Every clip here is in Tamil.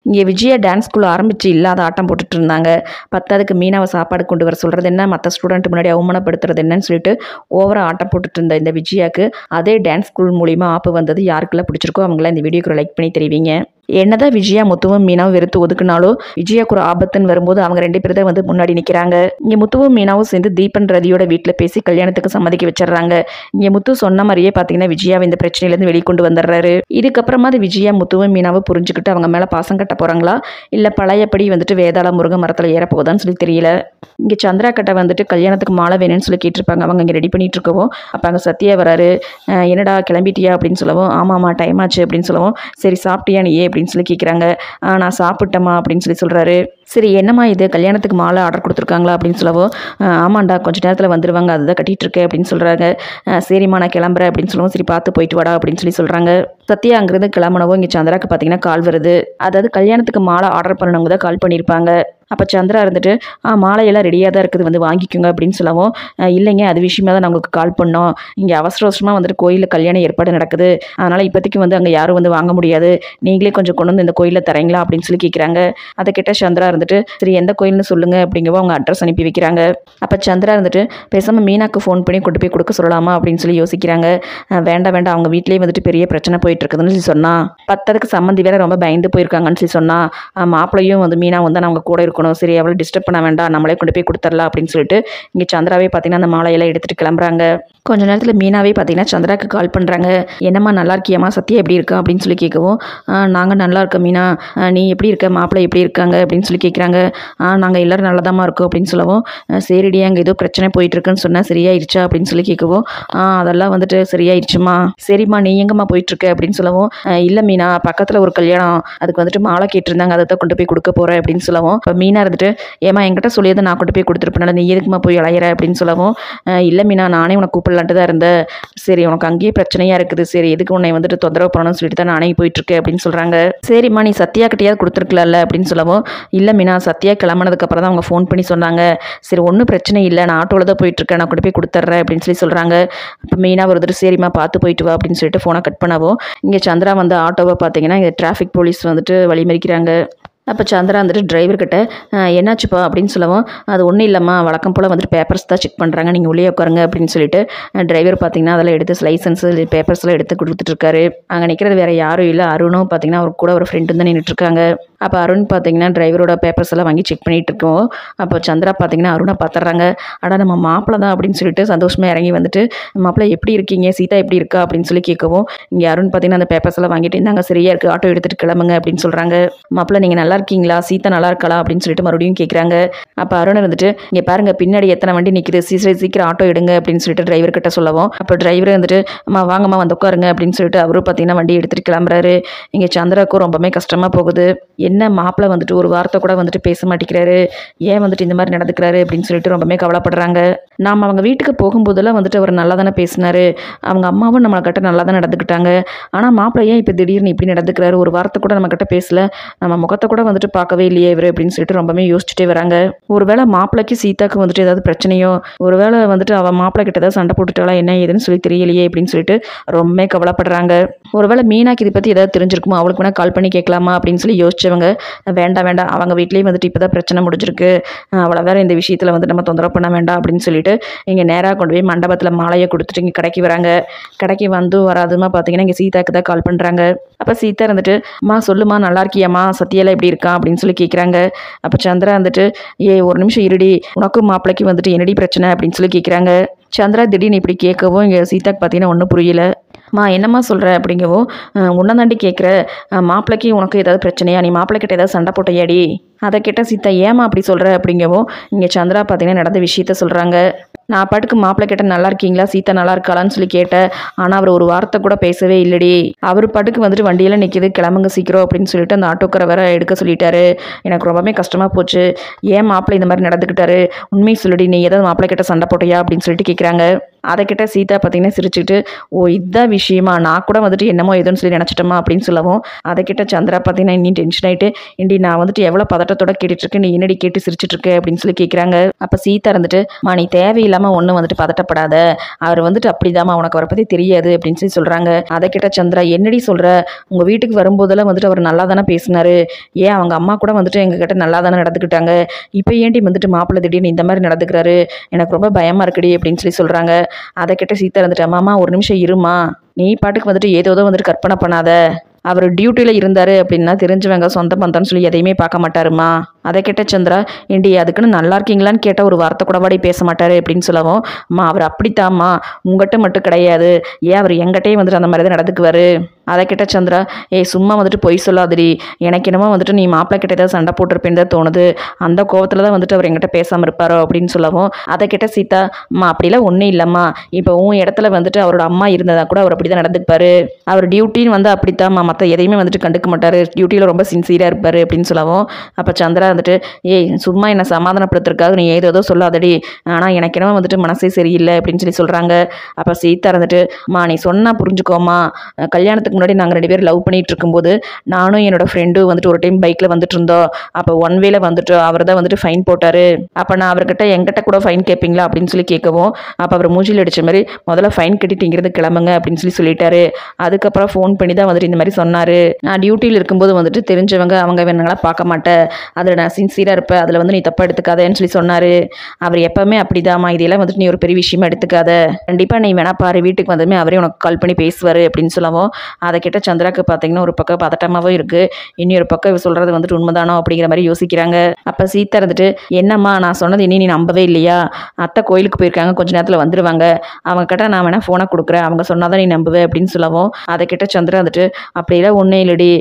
இங்கே விஜயா டான்ஸ் ஸ்கூல் ஆரம்பித்து இல்லாத ஆட்டம் போட்டுட்டு இருந்தாங்க. பத்தாவதுக்கு மீனாவை சாப்பாடு கொண்டு வர சொல்கிறது என்ன, மற்ற ஸ்டூடெண்ட் முன்னாடி அவமானப்படுத்துறது என்னன்னு சொல்லிட்டு ஓவராக ஆட்டம் போட்டுட்டு இருந்த இந்த விஜயாவுக்கு அதே டான்ஸ் ஸ்கூல் மூலிமா ஆப்பு வந்தது. யாருக்கெல்லாம் பிடிச்சிருக்கோ அவங்களாம் இந்த வீடியோக்கு லைக் பண்ணி தெரிவிங்க. என்னதான் விஜயா முத்துவும் மீனாவும் வெறுத்து ஒதுக்குனாலும் விஜயாவுக்கு ஒரு ஆபத்துன்னு வரும்போது அவங்க 2 பேர் தான் வந்து முன்னாடி நிற்கிறாங்க. இங்கே முத்துவும் மீனாவும் சேர்ந்து தீபன் ரதியோட வீட்டில் பேசி கல்யாணத்துக்கு சம்மதிக்க வச்சிடறாங்க. இங்கே முத்து சொன்ன மாதிரியே பார்த்தீங்கன்னா விஜயாவை இந்த பிரச்சனையிலேருந்து வெளிக்கொண்டு வந்துடுறாரு. இதுக்கப்புறமா அது விஜயா முத்துவும் மீனாவை புரிஞ்சுக்கிட்டு அவங்க மேலே பாசம் கட்ட போகிறாங்களா இல்லை பழையபடி வந்துட்டு வேதாள முருங்கை மரத்தில் ஏற போகுதான்னு சொல்லி தெரியல. இங்கே சந்திரா கிட்ட வந்துட்டு கல்யாணத்துக்கு மாலை வேணும்னு சொல்லி கேட்டிருப்பாங்க. அவங்க இங்கே ரெடி பண்ணிட்டு இருக்கவும் அப்போ அங்கே சத்யா வராரு. என்னடா கிளம்பிட்டியா அப்படின்னு சொல்லவும் ஆமாம்மா டைம் ஆச்சு அப்படின்னு சொல்லவும் சரி சாப்பிட்டியா நீ அப்படின்னு சொல்லி கேட்குறாங்க. நான் சாப்பிட்டேம்மா அப்படின்னு சொல்லி சொல்கிறாரு. சரி என்னம்மா இது கல்யாணத்துக்கு மாலை ஆர்டர் கொடுத்துருக்காங்களா அப்படின்னு சொல்லவும் ஆமாண்டா கொஞ்சம் நேரத்தில் வந்துடுவாங்க அதுதான் கட்டிகிட்டு இருக்கேன் அப்படின்னு சொல்கிறாங்க. சரிம்மா நான் கிளம்புறேன் அப்படின்னு சொல்லவும் சரி பார்த்து போயிட்டு வாடா அப்படின்னு சொல்லி சொல்கிறாங்க. சத்யா அங்கேருந்து கிளம்புனவும் இங்கே சந்திராக்கு பார்த்தீங்கன்னா கால் வருது. அதாவது கல்யாணத்துக்கு மாலை ஆர்டர் பண்ணவங்க தான் கால் பண்ணியிருப்பாங்க. அப்போ சந்திரா இருந்துட்டு மாலையெல்லாம் ரெடியாக தான் இருக்குது வந்து வாங்கிக்கோங்க அப்படின்னு சொல்லவும் இல்லைங்க அது விஷயமா தான் நான் உங்களுக்கு கால் பண்ணோம். இங்கே அவசரமாக வந்துட்டு கோயிலில் கல்யாணம் ஏற்பாடு நடக்குது. அதனால் இப்போதைக்கு வந்து அங்கே யாரும் வந்து வாங்க முடியாது. நீங்களே கொஞ்சம் கொண்டு வந்து இந்த கோயிலில் தரீங்களா அப்படின்னு சொல்லி கேட்குறாங்க. அதை கேட்ட சந்திரா இருந்துட்டு சரி எந்த கோயில்னு சொல்லுங்கள் அப்படிங்கவோ அவங்க அட்ரஸ் அனுப்பி வைக்கிறாங்க. அப்போ சந்திரா இருந்துட்டு பேசாமல் மீனாக்கு ஃபோன் பண்ணி கொண்டு போய் கொடுக்க சொல்லலாமா அப்படின்னு சொல்லி யோசிக்கிறாங்க. வேண்டாம் அவங்க வீட்லேயே வந்துட்டு பெரிய பிரச்சனை போயிட்டு இருக்குதுன்னு சொல்லி சொன்னால் பத்ததுக்கு சம்மந்தி வேற ரொம்ப பயந்து போயிருக்காங்கன்னு சொல்லி சொன்னால் மாப்பிளையும் வந்து மீனா வந்து அவங்க கூட இருக்கணும். சரி அவளை டிஸ்டர்ப் பண்ண வேண்டாம் நம்மளே கொண்டு போய் கொடுத்துடலாம் அப்படின்னு சொல்லிட்டு இங்கே சந்திராவே பார்த்தீங்கன்னா அந்த மாலையெல்லாம் எடுத்துகிட்டு கிளம்புறாங்க. கொஞ்ச நேரத்தில் மீனாவே பார்த்தீங்கன்னா சந்திராக்கு கால் பண்ணுறாங்க. என்னம்மா நல்லா இருக்கியம்மா சத்யா எப்படி இருக்கா அப்படின்னு சொல்லி கேட்கவும் நாங்கள் நல்லா இருக்கோம் மீனா நீ எப்படி இருக்க மாப்பிள்ளை எப்படி இருக்காங்க அப்படின்னு சொல்லி கேட்குறாங்க. நாங்கள் எல்லோரும் நல்லதாம்மா இருக்கோம் அப்படின்னு சொல்லவும் சரிடி அங்கே ஏதோ பிரச்சனை போயிட்டுருக்குன்னு சொன்னால் சரியாயிருச்சா அப்படின்னு சொல்லி கேட்கவும் அதெல்லாம் வந்துட்டு சரியாயிருச்சுமா. சரிம்மா நீ எங்கம்மா போயிட்டுருக்க அப்படின்னு சொல்லவும் இல்லை மீனா பக்கத்தில் ஒரு கல்யாணம் அதுக்கு வந்துட்டு மாலை கேட்டிருந்தாங்க அதை தான் கொண்டு போய் கொடுக்க போகிறேன் அப்படின்னு சொல்லவும் இப்போ மீனா இருந்துட்டு ஏமா என்கிட்ட சொல்லியதை நான் கொண்டு போய் கொடுத்துருப்பேன் நீ எதுக்குமா போய் அலையிற அப்படின்னு சொல்லவும் இல்லை மீனா நானே உனக்கு கூப்பிடலான்ட்டு தான் இருந்தேன். சரி உனக்கு அங்கேயே பிரச்சனையாக இருக்குது சரி எதுக்கு உன்னை வந்துட்டு தொந்தரவு பண்ணணும்னு சொல்லிட்டு தான் நானே போயிட்டுருக்கேன் அப்படின்னு சொல்கிறாங்க. சரிம்மா நீ சத்யா கிட்டையாவது கொடுத்துருக்கலாம்ல அப்படின்னு சொல்லவும் இல்லை மீனா சத்யா கிளம்புனதுக்கப்புறம் தான் அவங்க ஃபோன் பண்ணி சொன்னாங்க. சரி ஒன்றும் பிரச்சனை இல்லை நான் ஆட்டோவில் தான் போயிட்டுருக்கேன் நான் கொண்டு போய் கொடுத்துட்றேன் அப்படின்னு சொல்லி சொல்கிறாங்க. இப்போ மீனா வந்துட்டு சரிம்மா பார்த்து போயிட்டு வா அப்படின்னு சொல்லிட்டு ஃபோனை கட் பண்ணவும் இங்கே சந்திரா வந்து ஆட்டோவை பார்த்தீங்கன்னா இங்கே டிராஃபிக் போலீஸ் வந்துட்டு வழிமறிக்கிறாங்க. அப்போ சந்திரா வந்துட்டு டிரைவர்கிட்ட என்னாச்சுப்பா அப்படின்னு சொல்லவும் அது ஒன்றும் இல்லைம்மா வழக்கம் போல் வந்துட்டு பேப்பர்ஸ் தான் செக் பண்ணுறாங்க நீங்கள் உள்ளே உட்காருங்க அப்படின்னு சொல்லிட்டு டிரைவர் பார்த்தீங்கன்னா அதெல்லாம் எடுத்து லைசன்ஸு பேப்பர்ஸ்லாம் எடுத்து கொடுத்துட்ருக்காரு. அங்கே நிற்கிறது வேறு யாரும் இல்லை அருணும் பார்த்தீங்கன்னா அவர் கூட ஒரு ஃப்ரெண்டு தான் நின்றுட்டுருக்காங்க. அப்போ அருண் பார்த்தீங்கன்னா டிரைவரோட பேப்பர்ஸ் எல்லாம் வாங்கி செக் பண்ணிகிட்டு இருக்கோம். அப்போ சந்திரா பார்த்தீங்கன்னா அருணை பார்த்துட்றாங்க. அடா நம்ம மாப்பிள்ளை தான் அப்படின்னு சொல்லிட்டு சந்தோஷமாக இறங்கி வந்துட்டு மாப்பிள்ளை எப்படி இருக்கீங்க சீதா எப்படி இருக்கா அப்படின்னு சொல்லி கேட்கவும் இங்கே அருண் பார்த்தீங்கன்னா அந்த பேப்பர்ஸ் எல்லாம் வாங்கிட்டு இருந்தாங்க சரியா இருக்குது ஆட்டோ எடுத்துகிட்டு கிளம்புங்க அப்படின்னு சொல்கிறாங்க. மாப்பிள்ளை நீங்கள் நல்லா இருக்கீங்களா சீதா நல்லா இருக்கலாம் அப்படின்னு சொல்லிட்டு மறுபடியும் கேட்குறாங்க. அப்போ அருண் வந்துட்டு இங்கே பாருங்க பின்னாடி எத்தனை வண்டி நிற்கிது சீக்கிரம் ஆட்டோ எடுங்க அப்படின்னு சொல்லிட்டு டிரைவர் கிட்ட சொல்லவும் அப்போ டிரைவர் வந்துட்டு அம்மா வாங்கம்மா வந்து உட்காருங்க அப்படின்னு சொல்லிட்டு அவரும் பார்த்தீங்கன்னா வண்டி எடுத்துகிட்டு கிளம்புறாரு. இங்கே சந்திராவுக்கும் ரொம்பவே கஷ்டமாக போகுது. என்ன மாப்பிள்ளை வந்துட்டு ஒரு வார்த்தை கூட வந்துட்டு பேச மாட்டேங்கிறாரு ஏன் வந்துட்டு இந்த மாதிரி நடந்துக்கிறாரு அப்படின்னு சொல்லிட்டு ரொம்பவே கவலைப்படுறாங்க. நாம் அவங்க வீட்டுக்கு போகும்போதெல்லாம் வந்துட்டு அவர் நல்லா தானே பேசினாரு அவங்க அம்மாவும் நம்மளை கிட்ட நல்லா தான் நடந்துக்கிட்டாங்க. ஆனால் மாப்பிள்ளை ஏன் இப்போ திடீர்னு இப்படி நடந்துக்கிறாரு ஒரு வார்த்தை கூட நம்ம கிட்ட பேசல நம்ம முகத்தை கூட வந்துட்டு பார்க்கவே இல்லையே இவர் அப்படின்னு சொல்லிட்டு ரொம்பவே யோசிச்சுட்டே வராங்க. ஒருவேளை மாப்பிள்ளைக்கு சீதாக்கு வந்துட்டு ஏதாவது பிரச்சனையோ ஒருவேளை வந்துட்டு அவள் மாப்பிள்ளை கிட்ட ஏதாவது சண்டை போட்டுட்டாளா என்ன ஏதுன்னு சொல்லி தெரியலையே அப்படின்னு சொல்லிட்டு ரொம்ப கவலைப்படுறாங்க. ஒருவேளை மீனாக்கு இதை பற்றி ஏதாவது தெரிஞ்சிருக்குமோ அவளுக்கு வேணால் கால் பண்ணி கேட்கலாமா அப்படின்னு சொல்லி யோசிச்சவங்க வேண்டாம் அவங்க வீட்லேயும் வந்துட்டு இப்போ தான் பிரச்சனை முடிஞ்சிருக்கு அவளை வேற இந்த விஷயத்தில் வந்து நம்ம தொந்தரவு பண்ண வேண்டாம் அப்படின்னு சொல்லிட்டு இங்கே நேராக கொண்டு போய் மண்டபத்தில் மாலையை கொடுத்துட்டு இங்கே கடைக்கு வராங்க. கடைக்கு வந்து வராதுமா பார்த்தீங்கன்னா இங்கே சீதாக்கு தான் கால் பண்ணுறாங்க. அப்போ சீதா இருந்துட்டு அம்மா சொல்லுமா நல்லா இருக்கியாம்மா சத்யாலாம் எப்படி இருக்கா அப்படின்னு சொல்லி கேட்குறாங்க. அப்போ சந்திரா வந்துட்டு ஒரு நிமிஷம் இருடி உனக்கும் மாப்பிள்ளைக்கு வந்துட்டு என்னடி பிரச்சனை அப்படின்னு சொல்லி கேட்குறாங்க. சந்திரா திடீர்னு இப்படி கேட்கவும் இங்கே சீதாக்கு பார்த்தீங்கன்னா ஒன்றும் புரியல. என்னம்மா சொல்கிற அப்படிங்கவும் உன்னை தாண்டி கேட்குற மாப்பிள்ளைக்கு உனக்கு ஏதாவது பிரச்சனையா நீ மாப்பிள்ளைக்கிட்ட ஏதாவது சண்டை போட்டையாடி அதை கேட்ட சீதா ஏமா அப்படி சொல்கிற அப்படிங்கவும் இங்கே சந்திரா பார்த்தீங்கன்னா நடந்த விஷயத்த சொல்கிறாங்க. நான் பாட்டுக்கு மாப்பிள்ளை கிட்ட நல்லா இருக்கீங்களா சீதா நல்லா இருக்காளான்னு சொல்லி கேட்டேன் ஆனால் அவர் ஒரு வார்த்தை கூட பேசவே இல்லடி அவர் பாட்டுக்கு வந்துட்டு வண்டியெல்லாம் நிற்கிது கிளம்புங்க சீக்கிரம் அப்படின்னு சொல்லிட்டு அந்த ஆட்டோக்கார வேற எடுக்க சொல்லிட்டாரு. எனக்கு ரொம்பவே கஷ்டமாக போச்சு ஏன் மாப்பிள்ளை இந்த மாதிரி நடந்துக்கிட்டாரு உண்மையை சொல்லிடி நீ ஏதாவது மாப்பிள்ளை கிட்ட சண்டை போட்டையா அப்படின்னு சொல்லிட்டு கேட்குறாங்க. அதை கிட்ட சீதா பார்த்தீங்கன்னா சிரிச்சுட்டு இதுதான் விஷயமா நான் கூட வந்துட்டு என்னமோ எதுன்னு சொல்லி நினச்சிட்டோமா அப்படின்னு சொல்லவும் அதை கிட்ட சந்திரா பார்த்தீங்கன்னா இன்னும் டென்ஷன் ஆகிட்டு இண்டி நான் வந்துட்டு எவ்வளோ பதட்டத்தோட கேட்டுட்டு இருக்கு. நீ என்னடி கேட்டு சிரிச்சிட்டு இருக்க அப்படின்னு சொல்லி கேட்குறாங்க. அப்போ சீதா இருந்துட்டு நீ தேவையில்லாமல் ஒன்றும் வந்துட்டு பதட்டப்படாத, அவர் வந்துட்டு அப்படிதாம்மா, உனக்கு அவரை பற்றி தெரியாது அப்படின்னு சொல்லி சொல்கிறாங்க. அதை கேட்ட சந்திரா, என்னடி சொல்கிற, உங்கள் வீட்டுக்கு வரும்போதெல்லாம் வந்துட்டு அவர் நல்லா தானே பேசினாரு, ஏன் அவங்க அம்மா கூட வந்துட்டு எங்ககிட்ட நல்லா தானே நடந்துக்கிட்டாங்க, இப்போ ஏன்டி வந்துட்டு மாப்பிள்ளை திடீர்னு இந்த மாதிரி நடந்துக்கிறாரு, எனக்கு ரொம்ப பயமாக இருக்குடி அப்படின்னு சொல்லி சொல்கிறாங்க. அதை கேட்ட சீதா இருந்துட்டு, அம்மா ஒரு நிமிஷம் இருமா, நீ பாட்டுக்கு வந்துட்டு ஏதோ வந்துட்டு கற்பனை பண்ணாத, அவர் டியூட்டியில் இருந்தார் அப்படின்னா தெரிஞ்சவங்க சொந்த பந்தம்னு சொல்லி எதையுமே பார்க்க மாட்டாருமா. அதை கேட்ட சந்திரா, ஏண்டி அதுக்குன்னு நல்லா இருக்கீங்களான்னு கேட்டால் ஒரு வார்த்தை கூடவாடி பேச மாட்டார் அப்படின்னு சொல்லவும், அவர் அப்படித்தாம்மா, உங்கள்கிட்ட மட்டும் கிடையாது, ஏன் அவர் எங்கிட்டையும் வந்துட்டு அந்த மாதிரி தான் நடந்துக்குவார். அதை கேட்ட சந்திரா, சும்மா வந்துட்டு பொய் சொல்லாதடி, எனக்கு என்னமோ வந்துட்டு நீ மாப்பிள்ளை கிட்ட ஏதாவது சண்டை போட்டிருப்பேன்னு தான் தோணுது, அந்த கோவத்தில் தான் வந்துட்டு அவர் எங்கிட்ட பேசாமல் இருப்பாரோ அப்படின்னு சொல்லவும், அதை கேட்ட சீதா, அப்படிலாம் ஒன்றும் இல்லைம்மா, இப்போ உன் இடத்துல வந்துட்டு அவரோட அம்மா இருந்ததா கூட அவர் அப்படி தான் நடந்துப்பார், அவர் டியூட்டின்னு வந்து அப்படித்தாம்மா, மற்ற எதையுமே வந்துட்டு கண்டுக்க மாட்டார், டியூட்டியில் ரொம்ப சின்சியராக இருப்பார் அப்படின்னு சொல்லவும், அப்போ சந்திரா வந்துட்டு, சும்மா என்னை சமாதானப்படுத்துறதுக்காக நீ ஏதோ சொல்லாதடி, ஆனால் எனக்கு என்னவோ வந்துட்டு மனசே சரியில்லை அப்படின்னு சொல்லி சொல்கிறாங்க. அப்போ சீதா இருந்துட்டு, நீ சொன்னால் புரிஞ்சுக்கோமா, கல்யாணத்துக்கு முன்னாடி நாங்கள் 2 பேரும் லவ் பண்ணிட்டு இருக்கும்போது நானும் என்னோட ஃப்ரெண்டும் வந்துட்டு ஒரு டைம் பைக்கில் வந்துட்டு இருந்தோம், அப்போ ஒன் வேல வந்துட்டு அவர் தான் வந்துட்டு ஃபைன் போட்டார், அப்போ நான் அவர்கிட்ட எங்கிட்ட கூட ஃபைன் கேட்பீங்களா அப்படின்னு சொல்லி கேட்கவும், அப்போ அவர் மூஞ்சில் அடித்த மாதிரி முதல்ல ஃபைன் கட்டிட்டு இங்கிறது கிளம்புங்க அப்படின்னு சொல்லி சொல்லிட்டாரு. அதுக்கப்புறம் ஃபோன் பண்ணி தான் வந்துட்டு இந்த மாதிரி சொன்னார், நான் டியூட்டியில் இருக்கும்போது வந்துட்டு தெரிஞ்சவங்க அவங்க வேணுங்களா பார்க்க மாட்டேன், அதில் நான் சின்சியராக இருப்பேன், அதில் வந்து நீ தப்பாக எடுத்துக்காதேன்னு சொல்லி சொன்னார். அவர் எப்போவுமே அப்படிதாம்மா, இதெல்லாம் வந்துட்டு நீ ஒரு பெரிய விஷயமா எடுத்துக்காத, கண்டிப்பாக நீ வேணா பாரு, வீட்டுக்கு வந்ததுமே அவரே உனக்கு கால் பண்ணி பேசுவார் அப்படின்னு சொல்லவும், அதை கேட்ட சந்திராக்கு பார்த்தீங்கன்னா ஒரு பக்கம் பதட்டமாகவும் இருக்குது, இன்னொரு பக்கம் சொல்கிறது வந்துட்டு உண்மைதானோ அப்படிங்கிற மாதிரி யோசிக்கிறாங்க. அப்போ சீதா இருந்துட்டு, என்னம்மா நான் சொன்னது இனி நீ நம்பவே இல்லையா, அத்தை கோயிலுக்கு போயிருக்காங்க, கொஞ்ச நேரத்தில் வந்துடுவாங்க, அவங்க கிட்ட நான் வேணா ஃபோனை கொடுக்குறேன், அவங்க சொன்னாதான் நீ நம்புவேன் அப்படின்னு சொல்லவும், அதை கேட்ட சந்திரா வந்துட்டு, அப்படியெல்லாம் ஒன்றும் இல்லடி,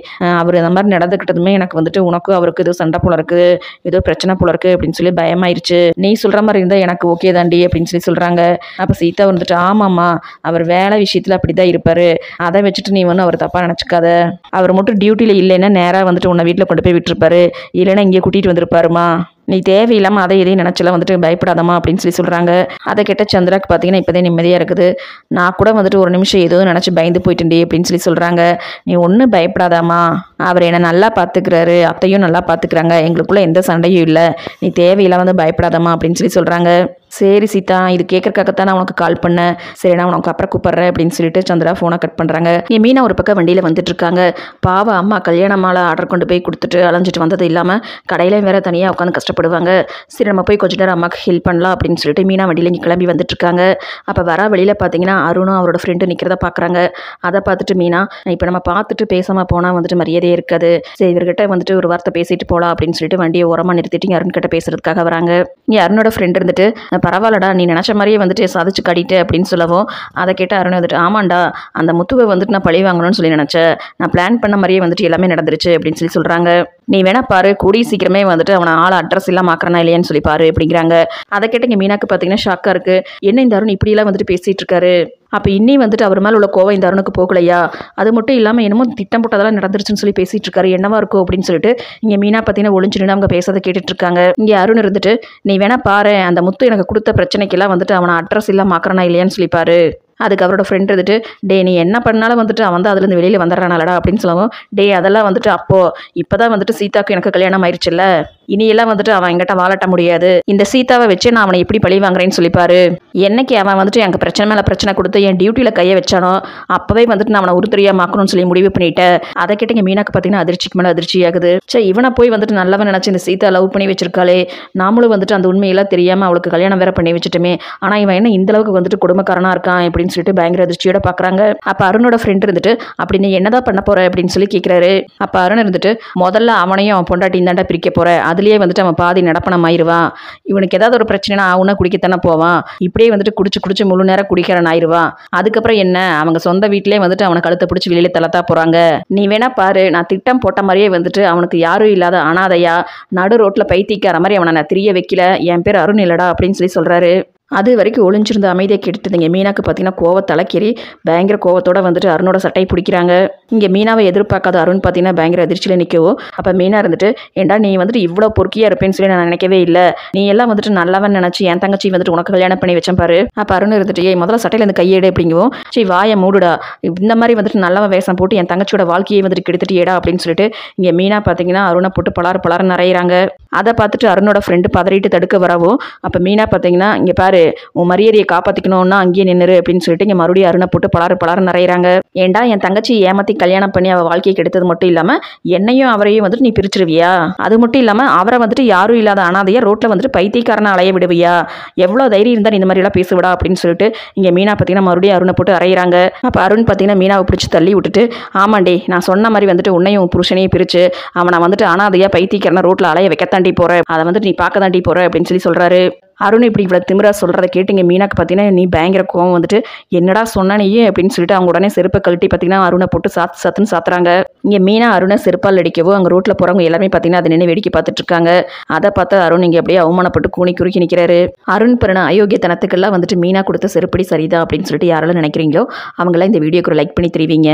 அவர் இந்த மாதிரி நடந்துக்கிட்டதுமே எனக்கு வந்துட்டு உனக்கும் அவருக்கு ஏதோ சண்டை போல இருக்குது, ஏதோ பிரச்சனை போல இருக்குது அப்படின்னு சொல்லி பயமாயிருச்சு, நீ சொல்கிற மாதிரி இருந்தால் எனக்கு ஓகே தாண்டி அப்படின்னு சொல்லி சொல்கிறாங்க. அப்போ சீதா வந்துட்டு, ஆமாம்மா அவர் வேலை விஷயத்தில் அப்படி தான் இருப்பார், அதை வச்சுட்டு நீ வந்து அவர் தப்பாக நினச்சிக்காத, அவர் மட்டும் டியூட்டியில் இல்லைன்னா நேராக வந்துட்டு உன்னை வீட்டில் கொண்டு போய் விட்டுருப்பாரு, இல்லைன்னா இங்கே கூட்டிகிட்டு வந்திருப்பாருமா, நீ தேவையில்லாமல் அதை எதையும் நினச்சலாம் வந்துட்டு பயப்படாதம்மா அப்படின்னு சொல்லி சொல்கிறாங்க. அதை கேட்ட சந்திராக்கு பார்த்தீங்கன்னா இப்போதே நிம்மதியாக இருக்குது, நான் கூட வந்துட்டு ஒரு நிமிஷம் ஏதோ நினச்சி பயந்து போயிட்டேன்டி அப்படின்னு சொல்லி சொல்கிறாங்க. நீ ஒன்றும் பயப்படாதாம்மா, அவர் என்னை நல்லா பார்த்துக்கிறாரு, அத்தையும் நல்லா பார்த்துக்கிறாங்க, எங்களுக்குள்ளே எந்த சண்டையும் இல்லை, நீ தேவையில்லாம வந்து பயப்படாதாம்மா அப்படின்னு சொல்லி சொல்கிறாங்க. சரி சீதா, இது கேட்கறக்காகத்தான் நான் உனக்கு கால் பண்ணேன், சரி நான் உனக்கு அப்புறம் கூப்பிட்றேன் அப்படின்னு சொல்லிட்டு சந்திரா ஃபோனை கட் பண்ணுறாங்க. மீனா ஒரு பக்கம் வண்டியில் வந்துட்டு இருக்காங்க. பாவ அம்மா கல்யாண மாலை ஆர்டர் கொண்டு போய் கொடுத்துட்டு அலைஞ்சிட்டு வந்தது இல்லாமல் கடையில வேற தனியாக உட்காந்து கஷ்டப்படுவாங்க, சரி நம்ம போய் கொஞ்ச நேரம் அம்மாவுக்கு ஹெல்ப் பண்ணலாம் அப்படின்னு சொல்லிட்டு மீனா வண்டியில் இங்கே கிளம்பி வந்துட்டு இருக்காங்க. அப்போ வர வழியில் பார்த்தீங்கன்னா அருணும் அவரோட ஃப்ரெண்டு நிற்கிறத பார்க்குறாங்க. அதை பார்த்துட்டு மீனா, இப்போ நம்ம பார்த்துட்டு பேசாமல் போனால் வந்துட்டு மரியாதையே இருக்காது, சரி இவர்கிட்ட வந்துட்டு ஒரு வார்த்தை பேசிட்டு போகலாம் அப்படின்னு சொல்லிட்டு வண்டியை ஓரமாக நிறுத்திட்டு அருண் கிட்ட பேசுறதுக்காக வராங்க. இங்கே அருணோட ஃப்ரெண்ட் இருந்துட்டு, பரவாயில்லடா நீ நினச்ச மாதிரியே வந்துட்டு சாதிச்சு காட்டிட்டு அப்படின்னு சொல்லவும், அதை கேட்ட அருண் வந்துட்டு, ஆமாண்டா அந்த முத்துவை வந்துட்டு நான் பழி வாங்கணும்னு சொல்லி நினச்சேன், நான் பிளான் பண்ண மாதிரியே வந்துட்டு எல்லாமே நடந்துருச்சு அப்படின்னு சொல்லி சொல்கிறாங்க. நீ வேணா பாரு, கூடிய சீக்கிரமே வந்துட்டு அவனை ஆள் அட்ரஸ் எல்லாம் மாக்கிறனா இல்லையான்னு சொல்லி பாரு அப்படிங்கிறாங்க. அதை கேட்ட இங்கே மீனாக்கு பார்த்தீங்கன்னா ஷாக்காக இருக்குது, என்ன இந்த அருண் இப்படியெல்லாம் வந்துட்டு பேசிகிட்டு இருக்காரு, அப்போ இன்னி வந்துட்டு அவர் மேலே உள்ள கோவம் இந்த அருணுக்கு போகலையா, அது மட்டும் இல்லாமல் என்னமோ திட்டம் போட்டதெல்லாம் நடந்துருச்சுன்னு சொல்லி பேசிகிட்டு இருக்காரு, என்னவா இருக்கும் அப்படின்னு சொல்லிட்டு இங்கே மீனா பார்த்தீங்கன்னா ஒளிஞ்சுன்னு அவங்க பேசாத கேட்டுட்டு இருக்காங்க. இங்கே அருண் இருந்துட்டு, நீ வேணா பாரு அந்த முத்து எனக்கு கொடுத்த பிரச்சனைக்கெல்லாம் வந்துட்டு அவனை அட்ரஸ் எல்லாம் மாக்கிறனா இல்லையான்னு சொல்லி பாரு. அதுக்கு அவரோட ஃப்ரெண்ட் இருந்துட்டு, டே நீ என்ன பண்ணாலும் வந்துட்டு அவன் தான் அதுலேருந்து வெளியில் வந்துடுறானாலடா அப்படின்னு சொல்லவும், டே அதெல்லாம் வந்துட்டு இப்போ தான் வந்துட்டு சீதாக்கு எனக்கு கல்யாணம் ஆயிடுச்சுல்ல, இனியெல்லாம் வந்துட்டு அவன் என்கிட்ட வாழட்ட முடியாது, இந்த சீதாவை வச்சு நான் அவனை எப்படி பழி வாங்குறேன்னு சொல்லிப்பாரு, என்னைக்கு அவன் வந்துட்டு எனக்கு பிரச்சனை மேலே பிரச்சனை கொடுத்து என் டியூட்டியில் கையை வச்சானோ அப்போவே வந்துட்டு நான் அவனை உருத்தரியாக மாக்கணும்னு சொல்லி முடிவு பண்ணிட்டேன். அதை கேட்டீங்க மீனாக்கு பார்த்தீங்கன்னா அதிர்ச்சிக்கு மேலே அதிர்ச்சி ஆகுது. சரி இவனை போய் வந்துட்டு நல்லவன் நினச்சி இந்த சீதா லவ் பண்ணி வச்சிருக்காளே, நாமளும் வந்துட்டு அந்த உண்மையெல்லாம் தெரியாமல் அவளுக்கு கல்யாணம் வேற பண்ணி வச்சுட்டுமே, ஆனால் இவன் என்ன இந்த அளவுக்கு வந்துட்டு குடும்பக்காரனா இருக்கான் அப்படின்னு சொல்லிட்டு பயங்கர அதிர்ச்சியோட பார்க்குறாங்க. அப்போ அருணோட ஃப்ரெண்ட் இருந்துட்டு, அப்படி நீ என்னதான் பண்ண போற அப்படின்னு சொல்லி கேட்குறாரு. அப்போ அருண் இருந்துட்டு, முதல்ல அவனையும் அவன் பொண்டாட்டியும் தாண்டா பிரிக்க போற, அதுலேயே வந்துட்டு அவன் பாதி நடப்பணம் ஆயிடுவான், இவனுக்கு ஏதாவது ஒரு பிரச்சனைனா அவனா குடிக்கத்தானே போவான், இப்படியே வந்துட்டு குடிச்சு முழு நேரம் குடிக்கிறன் ஆயிடுவான், அதுக்கப்புறம் என்ன அவங்க சொந்த வீட்டிலே வந்துட்டு அவனை கழுத்தை பிடிச்சி வெளியில தள்ளத்தா போறாங்க, நீ வேணா பாரு நான் திட்டம் போட்ட மாதிரியே வந்துட்டு அவனுக்கு யாரும் இல்லாத அனாதையா நடு ரோட்ல பைத்தியக்கார மாதிரி அவனை நான் திரிய வைக்கல, என் பேர் அருண் இல்லடா அப்படின்னு சொல்லி சொல்றாரு. அது வரைக்கும் ஒளிஞ்சிருந்த அமைதியை கெடுத்துதுங்க. மீனாக்கு பார்த்தீங்கன்னா கோவத்தலைக்கேறி பயங்கர கோவத்தோட வந்துட்டு அருணோட சட்டையை பிடிக்கிறாங்க. இங்கே மீனாவை எதிர்பார்க்காத அருண் பார்த்தீங்கன்னா பயங்கர அதிர்ச்சியில் நிற்கவும், அப்போ மீனா இருந்துட்டு, ஏண்டா நீ வந்துட்டு இவ்வளோ பொறுக்கியாக இருப்பேன்னு சொல்லி நான் நினைக்கவே இல்லை, நீ எல்லாம் வந்துட்டு நல்லவன் நினச்சி என் தங்கச்சி வந்துட்டு உனக்கு கல்யாணம் பண்ணி வச்சேன் பாரு. அப்போ அருண் இருந்துட்டு, ஏய் முதல்ல சட்டையில் இந்த கையேடு அப்படிங்கவும், சரி வாயை மூடுடா, இந்த மாதிரி வந்துட்டு நல்லவன் வேஷம் போட்டு என் தங்கச்சியோட வாழ்க்கையை வந்துட்டு கெடுத்துட்டு ஏடா அப்படின்னு சொல்லிட்டு இங்கே மீனா பார்த்தீங்கன்னா அருணை போட்டு பலாறு நிறையிறாங்க. அதை பார்த்துட்டு அருணோட ஃப்ரெண்டு பதறிட்டு தடுக்க வரவும், அப்போ மீனா பார்த்தீங்கன்னா இங்கே பாரு உன் மரியாதையை காப்பாற்றிக்கணும்னா அங்கேயே நின்னுரு அப்படின்னு சொல்லிட்டு இங்கே மறுபடியும் அருணை போட்டு பலாறு நிறையிறாங்க. ஏண்டா என் தங்கச்சி ஏமாற்றி கல்யாணம் பண்ணி அவள் வாழ்க்கையை கெடுத்தது மட்டும் இல்லாமல் என்னையும் அவரையும் வந்துட்டு நீ பிரிச்சிருவியா? அது மட்டும் இல்லாமல் அவரை வந்துட்டு யாரும் இல்லாத அனாதையா ரோட்டில் வந்துட்டு பைத்தியக்காரனை அலைய விடுவியா? எவ்வளோ தைரியம் இருந்தால் நீ இந்த மாதிரிலாம் பேசுவிடா அப்படின்னு சொல்லிட்டு இங்கே மீனா பார்த்தீங்கன்னா மறுபடியும் அருணை போட்டு அறையிறாங்க. அப்போ அருண் பார்த்தீங்கன்னா மீனாவை பிடிச்சி தள்ளி விட்டுட்டு, ஆமாண்டே நான் சொன்ன மாதிரி வந்துட்டு உன்னையும் உன் புருஷனையும் பிரித்து அவனை வந்துட்டு அனாதையா பைத்தியக்காரனை ரோட்டில் அலைய வைக்கத்தாண்டி போகிற, அதை வந்துட்டு நீ பார்க்க தாண்டி போகிற அப்படின்னு சொல்கிறாரு. அருண் இப்படி இவ்வளோ திமிரா சொல்கிறத கேட்டுங்க மீனாக்கு பார்த்தீங்கன்னா நீ பயங்கர கோவம் வந்துட்டு, என்னடா சொன்னா நீயே அப்படின்னு சொல்லிட்டு அவங்க உடனே செருப்பை கழட்டி பார்த்தீங்கன்னா அருணை போட்டு சத்துன்னு சாத்துறாங்க. இங்கே மீனா அருணை செருப்பால் அடிக்கவோ அங்கே ரோட்டில் போகிறவங்க எல்லாருமே பார்த்தீங்கன்னா அதை நின்று வேடிக்கை பார்த்துட்டு இருக்காங்க. அதை பார்த்து அருண் இங்கே அப்படியே அவமானப்பட்டு கூனி குறுக்கி நிற்கிறாரு. அருண் பிறன அயோக்கியத்தனத்துக்கெல்லாம் வந்துட்டு மீனா கொடுத்த செருப்படி சரிதான் அப்படின்னு சொல்லிட்டு யாரெல்லாம் நினைக்கிறீங்களோ அவங்களாம் இந்த வீடியோக்கு ஒரு லைக் பண்ணி தெரிவிங்க.